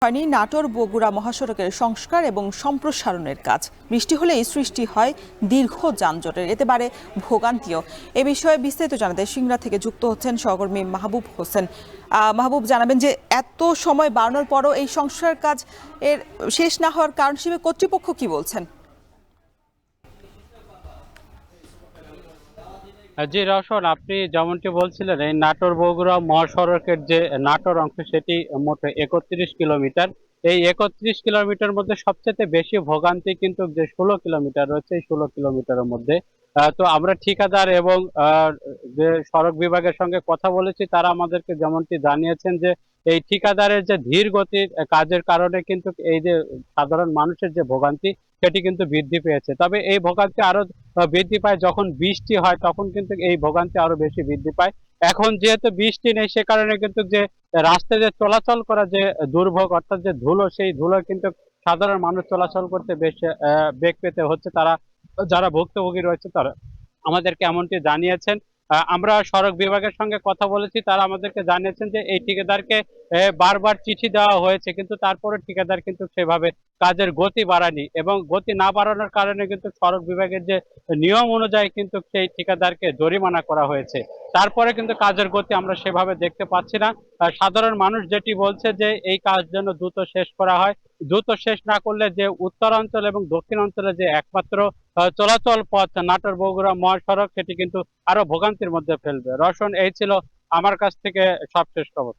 হয়নি নাটোর বগুড়া মহাসড়কের সংস্কার এবং সম্প্রসারণের কাজ। বৃষ্টি হলেই সৃষ্টি হয় দীর্ঘ যানজটের, এতে বাড়ে ভোগান্তিও। এ বিষয়ে বিস্তারিত জানাতে সিংড়া থেকে যুক্ত হচ্ছেন সহকর্মী মাহবুব হোসেন। মাহবুব, জানাবেন যে এত সময় বাড়ানোর পরও এই সংস্কার কাজ এর শেষ না হওয়ার কারণ হিসেবে কর্তৃপক্ষ কি বলছেন? জি রওশন, আপনি যেমনটি বলছিলেন, এই নাটোর বগুড়া মহাসড়কের যে নাটোর অংশ সেটি মোট 31 কিলোমিটার। এই 31 কিলোমিটার মধ্যে সবচেয়ে বেশি ভোগান্তি কিন্তু যে 16 কিলোমিটার রয়েছে, এই 16 কিলোমিটারের মধ্যে। তো আমরা ঠিকাদার এবং যে সড়ক বিভাগের সঙ্গে কথা বলেছি, তারা আমাদেরকে যেমনটি জানিয়েছেন যে এই ঠিকাদারের যে ধীর গতির কাজের কারণে কিন্তু এই যে সাধারণ মানুষের যে ভোগান্তি সেটি কিন্তু বৃদ্ধি পেয়েছে। তবে এই ভোগান্তি আরো বৃদ্ধি পায় যখন বৃষ্টি হয়, তখন কিন্তু এই ভোগান্তি আরো বেশি বৃদ্ধি পায়। এখন যেহেতু বৃষ্টি নেই, সে কারণে কিন্তু যে রাস্তায় যে চলাচল করা যে দুর্ভোগ, অর্থাৎ যে ধুলো, সেই ধুলো কিন্তু সাধারণ মানুষ চলাচল করতে বেশ বেগ পেতে হচ্ছে। তারা যারা ভুক্তভোগী রয়েছে তারা আমাদেরকে এমনটি জানিয়েছেন। আমরা সড়ক বিভাগের সঙ্গে কথা বলেছি, তারা আমাদেরকে জানিয়েছেন যে এই ঠিকাদারকে বারবার চিঠি দেওয়া হয়েছে, কিন্তু তারপরে ঠিকাদার কিন্তু সেভাবে কাজের গতি বাড়ায়নি, এবং গতি না বাড়ানোর কারণে কিন্তু সড়ক বিভাগের যে নিয়ম অনুযায়ী কিন্তু সেই ঠিকাদারকে জরিমানা করা হয়েছে। তারপরে কিন্তু কাজের গতি আমরা সেভাবে দেখতে পাচ্ছি না। সাধারণ মানুষ যেটি বলছে যে এই কাজ যেন দ্রুত শেষ করা হয়। দ্রুত শেষ না করলে যে উত্তরাঞ্চল এবং দক্ষিণাঞ্চলে যে একমাত্র চলাচল পথ নাটোর বগুড়া মহাসড়ক, সেটি কিন্তু আরো ভোগান্তির মধ্যে ফেলবে। রওশন, এই ছিল আমার কাছ থেকে সবশেষ খবর।